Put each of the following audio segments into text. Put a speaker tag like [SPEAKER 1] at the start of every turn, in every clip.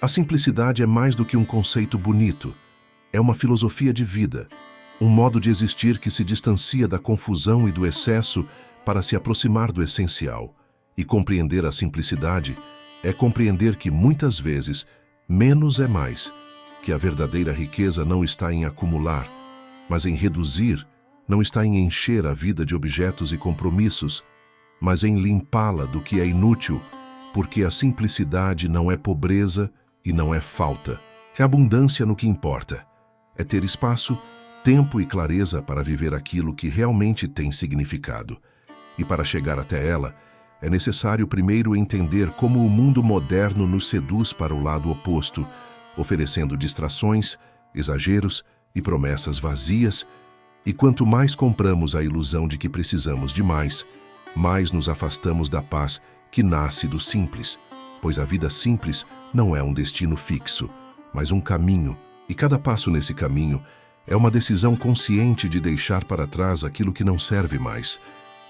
[SPEAKER 1] A simplicidade é mais do que um conceito bonito. É uma filosofia de vida, um modo de existir que se distancia da confusão e do excesso para se aproximar do essencial. E compreender a simplicidade é compreender que, muitas vezes, menos é mais, que a verdadeira riqueza não está em acumular, mas em reduzir, não está em encher a vida de objetos e compromissos, mas em limpá-la do que é inútil, porque a simplicidade não é pobreza e não é falta. É abundância no que importa. É ter espaço, tempo e clareza para viver aquilo que realmente tem significado. E para chegar até ela, é necessário primeiro entender como o mundo moderno nos seduz para o lado oposto, oferecendo distrações, exageros e promessas vazias, e quanto mais compramos a ilusão de que precisamos de mais nos afastamos da paz que nasce do simples, pois a vida simples não é um destino fixo, mas um caminho, e cada passo nesse caminho é uma decisão consciente de deixar para trás aquilo que não serve mais,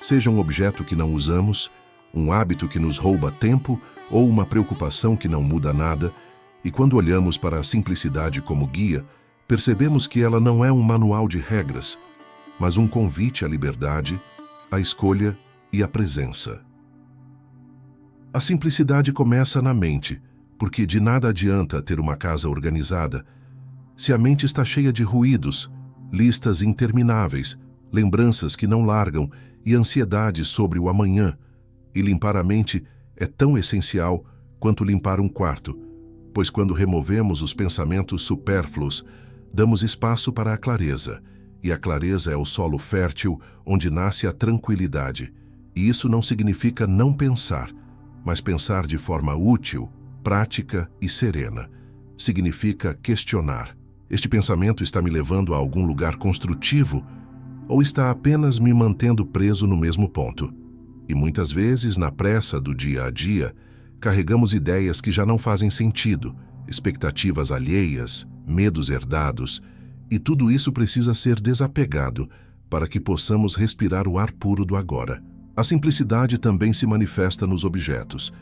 [SPEAKER 1] seja um objeto que não usamos, um hábito que nos rouba tempo ou uma preocupação que não muda nada. E quando olhamos para a simplicidade como guia, percebemos que ela não é um manual de regras, mas um convite à liberdade, à escolha e à presença. A simplicidade começa na mente, porque de nada adianta ter uma casa organizada se a mente está cheia de ruídos, listas intermináveis, lembranças que não largam e ansiedade sobre o amanhã. E limpar a mente é tão essencial quanto limpar um quarto, pois quando removemos os pensamentos supérfluos, damos espaço para a clareza, e a clareza é o solo fértil onde nasce a tranquilidade. E isso não significa não pensar, mas pensar de forma útil, prática e serena. Significa questionar. Este pensamento está me levando a algum lugar construtivo ou está apenas me mantendo preso no mesmo ponto? E muitas vezes, na pressa do dia a dia, carregamos ideias que já não fazem sentido, expectativas alheias, medos herdados, e tudo isso precisa ser desapegado para que possamos respirar o ar puro do agora. A simplicidade também se manifesta nos objetos,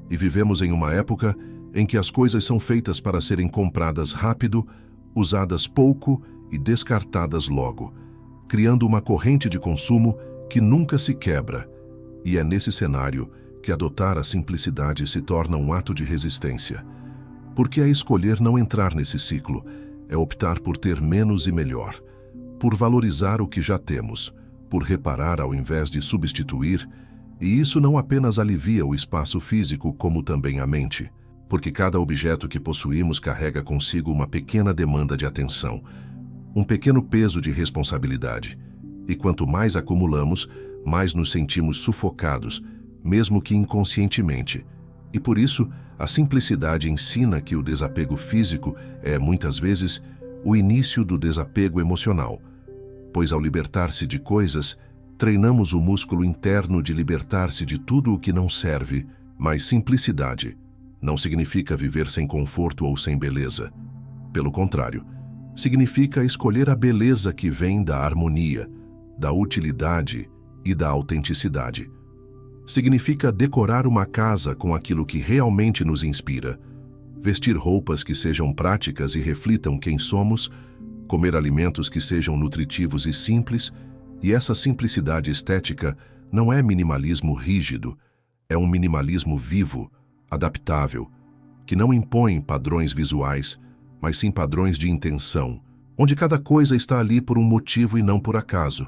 [SPEAKER 1] e vivemos em uma época em que as coisas são feitas para serem compradas rápido, usadas pouco e descartadas logo, criando uma corrente de consumo que nunca se quebra. E é nesse cenário que adotar a simplicidade se torna um ato de resistência. Porque é escolher não entrar nesse ciclo, é optar por ter menos e melhor, por valorizar o que já temos, por reparar ao invés de substituir, e isso não apenas alivia o espaço físico, como também a mente, porque cada objeto que possuímos carrega consigo uma pequena demanda de atenção, um pequeno peso de responsabilidade, e quanto mais acumulamos, mais nos sentimos sufocados, mesmo que inconscientemente. E por isso, a simplicidade ensina que o desapego físico é, muitas vezes, o início do desapego emocional, pois ao libertar-se de coisas, treinamos o músculo interno de libertar-se de tudo o que não serve. Mas simplicidade não significa viver sem conforto ou sem beleza. Pelo contrário, significa escolher a beleza que vem da harmonia, da utilidade e da autenticidade. Significa decorar uma casa com aquilo que realmente nos inspira, vestir roupas que sejam práticas e reflitam quem somos, comer alimentos que sejam nutritivos e simples, e essa simplicidade estética não é minimalismo rígido, é um minimalismo vivo, adaptável, que não impõe padrões visuais, mas sim padrões de intenção, onde cada coisa está ali por um motivo e não por acaso.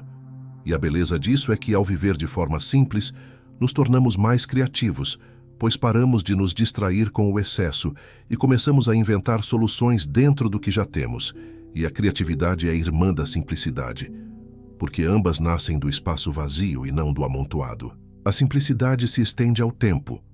[SPEAKER 1] E a beleza disso é que, ao viver de forma simples, nos tornamos mais criativos, pois paramos de nos distrair com o excesso e começamos a inventar soluções dentro do que já temos. E a criatividade é irmã da simplicidade, porque ambas nascem do espaço vazio e não do amontoado. A simplicidade se estende ao tempo.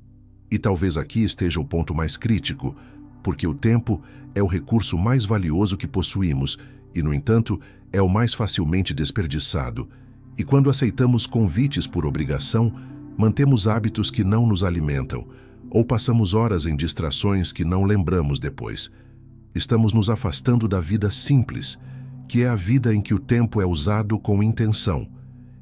[SPEAKER 1] E talvez aqui esteja o ponto mais crítico, porque o tempo é o recurso mais valioso que possuímos e, no entanto, é o mais facilmente desperdiçado. E quando aceitamos convites por obrigação, mantemos hábitos que não nos alimentam, ou passamos horas em distrações que não lembramos depois. Estamos nos afastando da vida simples, que é a vida em que o tempo é usado com intenção.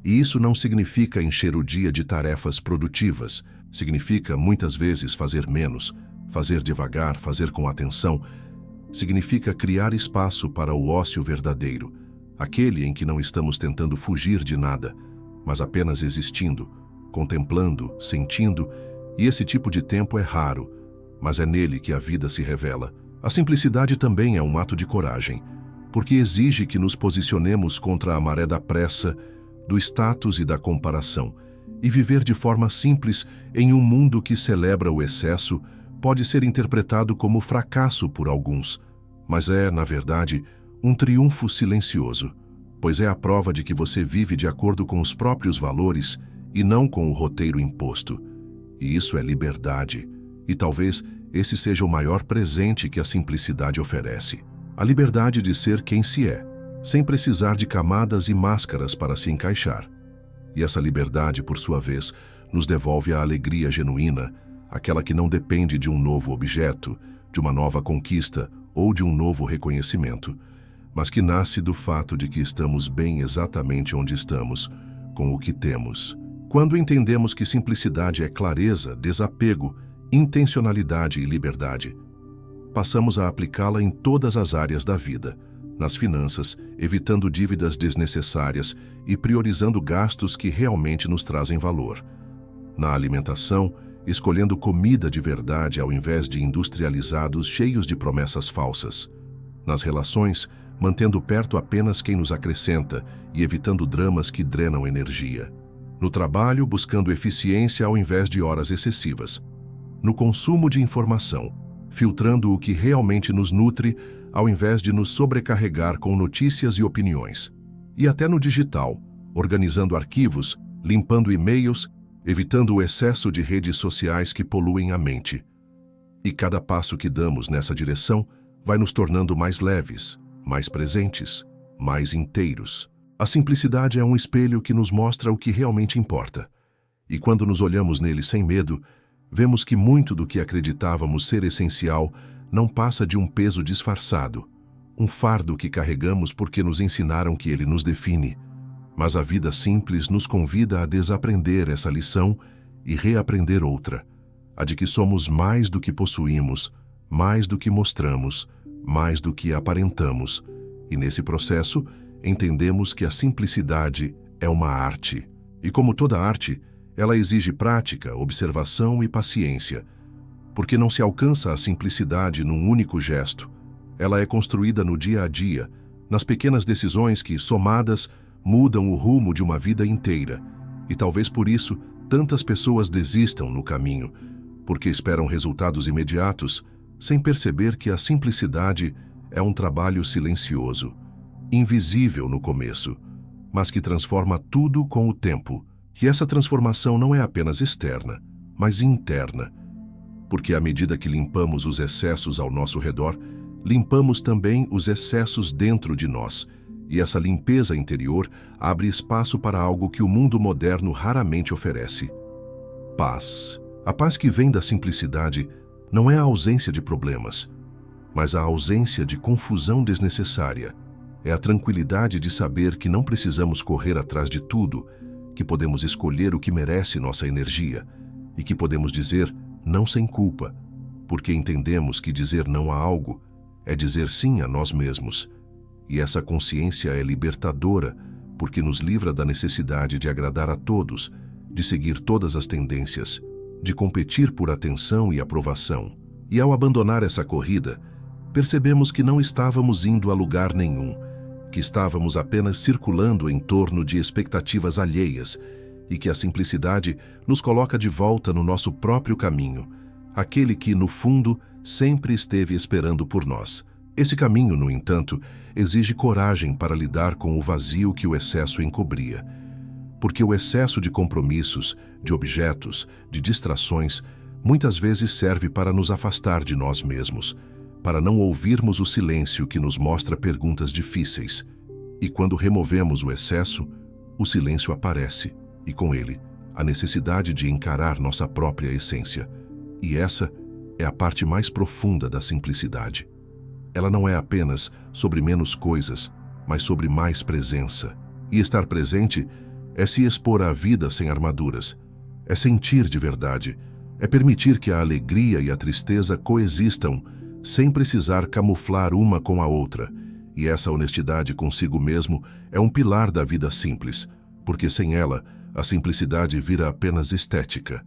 [SPEAKER 1] E isso não significa encher o dia de tarefas produtivas, significa muitas vezes fazer menos, Fazer devagar, fazer com atenção, significa criar espaço para o ócio verdadeiro, aquele em que não estamos tentando fugir de nada, mas apenas existindo, contemplando, sentindo, e esse tipo de tempo é raro, mas é nele que a vida se revela. A simplicidade também é um ato de coragem, porque exige que nos posicionemos contra a maré da pressa, do status e da comparação, e viver de forma simples em um mundo que celebra o excesso pode ser interpretado como fracasso por alguns, mas é, na verdade, um triunfo silencioso, pois é a prova de que você vive de acordo com os próprios valores e não com o roteiro imposto. E isso é liberdade, e talvez esse seja o maior presente que a simplicidade oferece. A liberdade de ser quem se é, sem precisar de camadas e máscaras para se encaixar. E essa liberdade, por sua vez, nos devolve a alegria genuína, aquela que não depende de um novo objeto, de uma nova conquista ou de um novo reconhecimento, mas que nasce do fato de que estamos bem exatamente onde estamos, com o que temos. Quando entendemos que simplicidade é clareza, desapego, intencionalidade e liberdade, passamos a aplicá-la em todas as áreas da vida, nas finanças, evitando dívidas desnecessárias e priorizando gastos que realmente nos trazem valor. Na alimentação, escolhendo comida de verdade ao invés de industrializados cheios de promessas falsas. Nas relações, mantendo perto apenas quem nos acrescenta e evitando dramas que drenam energia. No trabalho, buscando eficiência ao invés de horas excessivas. No consumo de informação, filtrando o que realmente nos nutre ao invés de nos sobrecarregar com notícias e opiniões. E até no digital, organizando arquivos, limpando e-mails, evitando o excesso de redes sociais que poluem a mente. E cada passo que damos nessa direção vai nos tornando mais leves, mais presentes, mais inteiros. A simplicidade é um espelho que nos mostra o que realmente importa. E quando nos olhamos nele sem medo, vemos que muito do que acreditávamos ser essencial não passa de um peso disfarçado, um fardo que carregamos porque nos ensinaram que ele nos define. Mas a vida simples nos convida a desaprender essa lição e reaprender outra, a de que somos mais do que possuímos, mais do que mostramos, mais do que aparentamos. E nesse processo, entendemos que a simplicidade é uma arte. E como toda arte, ela exige prática, observação e paciência, porque não se alcança a simplicidade num único gesto. Ela é construída no dia a dia, nas pequenas decisões que, somadas, mudam o rumo de uma vida inteira. E talvez por isso, tantas pessoas desistam no caminho, porque esperam resultados imediatos, sem perceber que a simplicidade é um trabalho silencioso, invisível no começo, mas que transforma tudo com o tempo. E essa transformação não é apenas externa, mas interna, porque à medida que limpamos os excessos ao nosso redor, limpamos também os excessos dentro de nós, e essa limpeza interior abre espaço para algo que o mundo moderno raramente oferece: paz. A paz que vem da simplicidade não é a ausência de problemas, mas a ausência de confusão desnecessária. É a tranquilidade de saber que não precisamos correr atrás de tudo, que podemos escolher o que merece nossa energia e que podemos dizer não sem culpa, porque entendemos que dizer não a algo é dizer sim a nós mesmos. E essa consciência é libertadora, porque nos livra da necessidade de agradar a todos, de seguir todas as tendências, de competir por atenção e aprovação. E ao abandonar essa corrida, percebemos que não estávamos indo a lugar nenhum, que estávamos apenas circulando em torno de expectativas alheias e que a simplicidade nos coloca de volta no nosso próprio caminho, aquele que, no fundo, sempre esteve esperando por nós. Esse caminho, no entanto, exige coragem para lidar com o vazio que o excesso encobria. Porque o excesso de compromissos, de objetos, de distrações, muitas vezes serve para nos afastar de nós mesmos, para não ouvirmos o silêncio que nos mostra perguntas difíceis. E quando removemos o excesso, o silêncio aparece, e com ele, a necessidade de encarar nossa própria essência. E essa é a parte mais profunda da simplicidade. Ela não é apenas sobre menos coisas, mas sobre mais presença. E estar presente é se expor à vida sem armaduras, é sentir de verdade, É permitir que a alegria e a tristeza coexistam, sem precisar camuflar uma com a outra. E essa honestidade consigo mesmo é um pilar da vida simples, porque sem ela, a simplicidade vira apenas estética.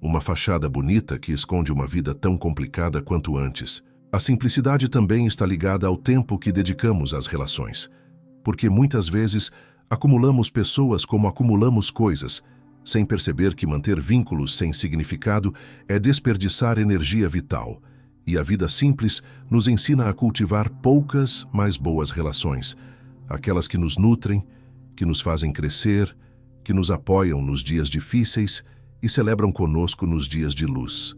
[SPEAKER 1] Uma fachada bonita que esconde uma vida tão complicada quanto antes. A simplicidade também está ligada ao tempo que dedicamos às relações. Porque muitas vezes acumulamos pessoas como acumulamos coisas, sem perceber que manter vínculos sem significado é desperdiçar energia vital. E a vida simples nos ensina a cultivar poucas, mas boas relações. Aquelas que nos nutrem, que nos fazem crescer, que nos apoiam nos dias difíceis e celebram conosco nos dias de luz.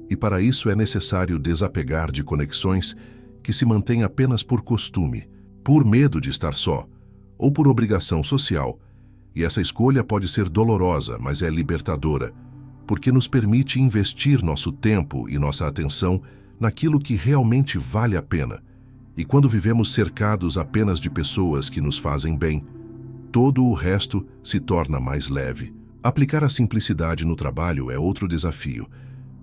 [SPEAKER 1] E para isso é necessário desapegar de conexões que se mantêm apenas por costume, por medo de estar só, ou por obrigação social. E essa escolha pode ser dolorosa, mas é libertadora, porque nos permite investir nosso tempo e nossa atenção naquilo que realmente vale a pena. E quando vivemos cercados apenas de pessoas que nos fazem bem, todo o resto se torna mais leve. Aplicar a simplicidade no trabalho é outro desafio,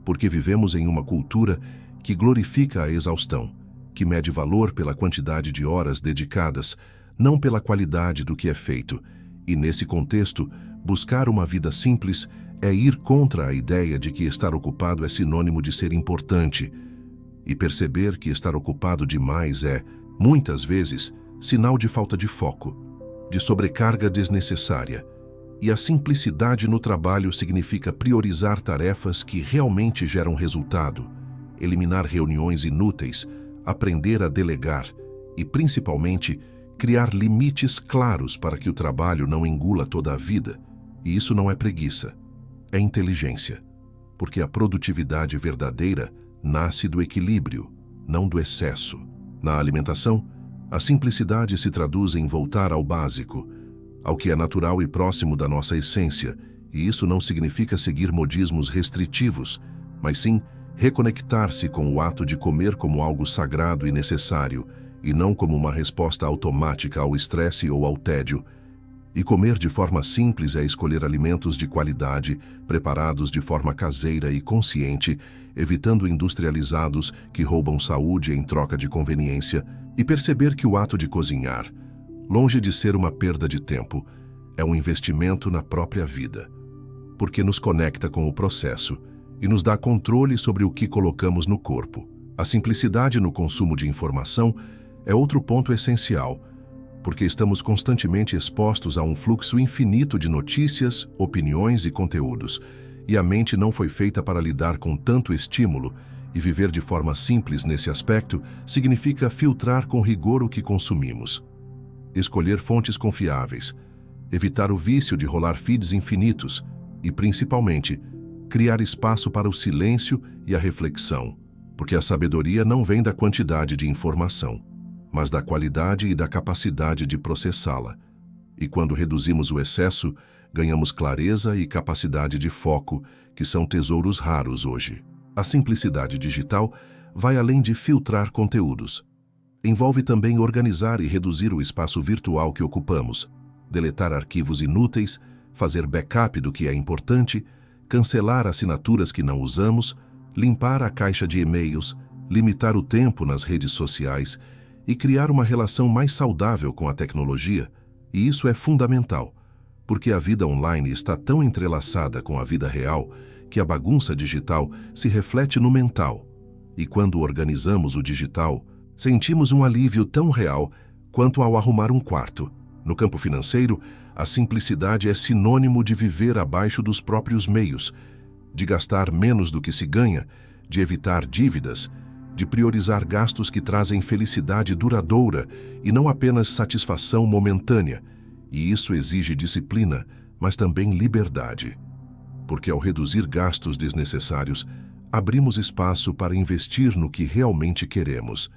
[SPEAKER 1] porque vivemos em uma cultura que glorifica a exaustão, que mede valor pela quantidade de horas dedicadas, não pela qualidade do que é feito. E nesse contexto, buscar uma vida simples é ir contra a ideia de que estar ocupado é sinônimo de ser importante, e perceber que estar ocupado demais é, muitas vezes, sinal de falta de foco, de sobrecarga desnecessária. E a simplicidade no trabalho significa priorizar tarefas que realmente geram resultado, eliminar reuniões inúteis, aprender a delegar e, principalmente, criar limites claros para que o trabalho não engula toda a vida. E isso não é preguiça, é inteligência, porque a produtividade verdadeira nasce do equilíbrio, não do excesso. Na alimentação, a simplicidade se traduz em voltar ao básico, ao que é natural e próximo da nossa essência, e isso não significa seguir modismos restritivos, mas sim reconectar-se com o ato de comer como algo sagrado e necessário, e não como uma resposta automática ao estresse ou ao tédio. E comer de forma simples é escolher alimentos de qualidade, preparados de forma caseira e consciente, evitando industrializados que roubam saúde em troca de conveniência, e perceber que o ato de cozinhar, longe de ser uma perda de tempo, é um investimento na própria vida, porque nos conecta com o processo e nos dá controle sobre o que colocamos no corpo. A simplicidade no consumo de informação é outro ponto essencial, porque estamos constantemente expostos a um fluxo infinito de notícias, opiniões e conteúdos, e a mente não foi feita para lidar com tanto estímulo, e viver de forma simples nesse aspecto significa filtrar com rigor o que consumimos. Escolher fontes confiáveis, evitar o vício de rolar feeds infinitos e, principalmente, criar espaço para o silêncio e a reflexão, porque a sabedoria não vem da quantidade de informação, mas da qualidade e da capacidade de processá-la. E quando reduzimos o excesso, ganhamos clareza e capacidade de foco, que são tesouros raros hoje. A simplicidade digital vai além de filtrar conteúdos. Envolve também organizar e reduzir o espaço virtual que ocupamos, deletar arquivos inúteis, fazer backup do que é importante, cancelar assinaturas que não usamos, limpar a caixa de e-mails, limitar o tempo nas redes sociais e criar uma relação mais saudável com a tecnologia. E isso é fundamental, porque a vida online está tão entrelaçada com a vida real que a bagunça digital se reflete no mental. E quando organizamos o digital, sentimos um alívio tão real quanto ao arrumar um quarto. No campo financeiro, a simplicidade é sinônimo de viver abaixo dos próprios meios, de gastar menos do que se ganha, de evitar dívidas, de priorizar gastos que trazem felicidade duradoura e não apenas satisfação momentânea. E isso exige disciplina, mas também liberdade. Porque ao reduzir gastos desnecessários, abrimos espaço para investir no que realmente queremos,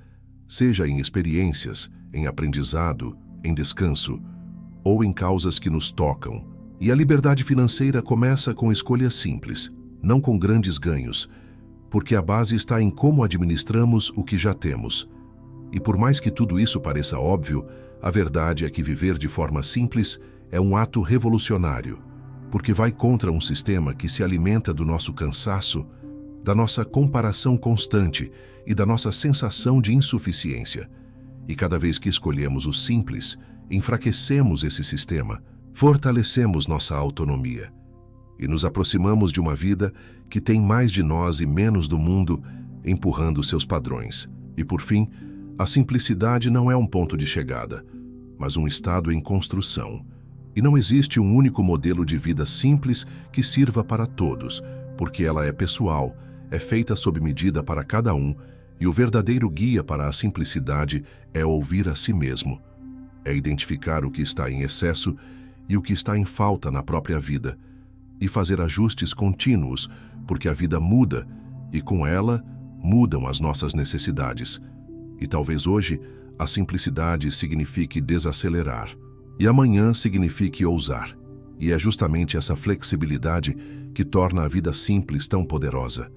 [SPEAKER 1] seja em experiências, em aprendizado, em descanso, ou em causas que nos tocam. E a liberdade financeira começa com escolhas simples, não com grandes ganhos, porque a base está em como administramos o que já temos. E por mais que tudo isso pareça óbvio, a verdade é que viver de forma simples é um ato revolucionário, porque vai contra um sistema que se alimenta do nosso cansaço, da nossa comparação constante e da nossa sensação de insuficiência. E cada vez que escolhemos o simples, enfraquecemos esse sistema, fortalecemos nossa autonomia e nos aproximamos de uma vida que tem mais de nós e menos do mundo, empurrando seus padrões. E por fim, a simplicidade não é um ponto de chegada, mas um estado em construção. E não existe um único modelo de vida simples que sirva para todos, porque ela é pessoal, é feita sob medida para cada um, e o verdadeiro guia para a simplicidade é ouvir a si mesmo. É identificar o que está em excesso e o que está em falta na própria vida, e fazer ajustes contínuos, porque a vida muda, e com ela mudam as nossas necessidades. E talvez hoje a simplicidade signifique desacelerar, e amanhã signifique ousar. E é justamente essa flexibilidade que torna a vida simples tão poderosa.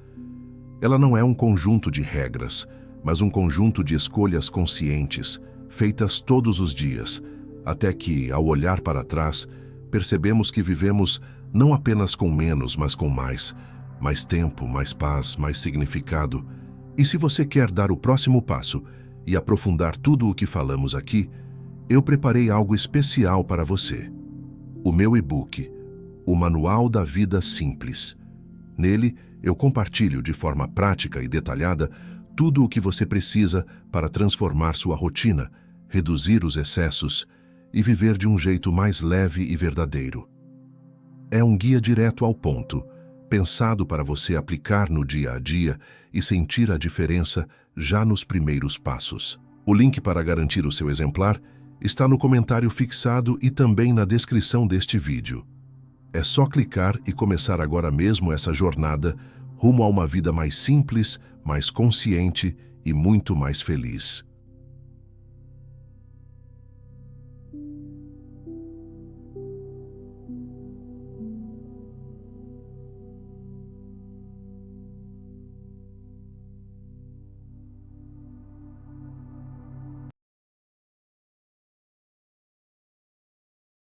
[SPEAKER 1] Ela não é um conjunto de regras, mas um conjunto de escolhas conscientes, feitas todos os dias, até que, ao olhar para trás, percebemos que vivemos não apenas com menos, mas com mais tempo, mais paz, mais significado. E se você quer dar o próximo passo e aprofundar tudo o que falamos aqui, eu preparei algo especial para você. O meu e-book, O Manual da Vida Simples. Nele, eu compartilho de forma prática e detalhada tudo o que você precisa para transformar sua rotina, reduzir os excessos e viver de um jeito mais leve e verdadeiro. É um guia direto ao ponto, pensado para você aplicar no dia a dia e sentir a diferença já nos primeiros passos. O link para garantir o seu exemplar está no comentário fixado e também na descrição deste vídeo. É só clicar e começar agora mesmo essa jornada rumo a uma vida mais simples, mais consciente e muito mais feliz.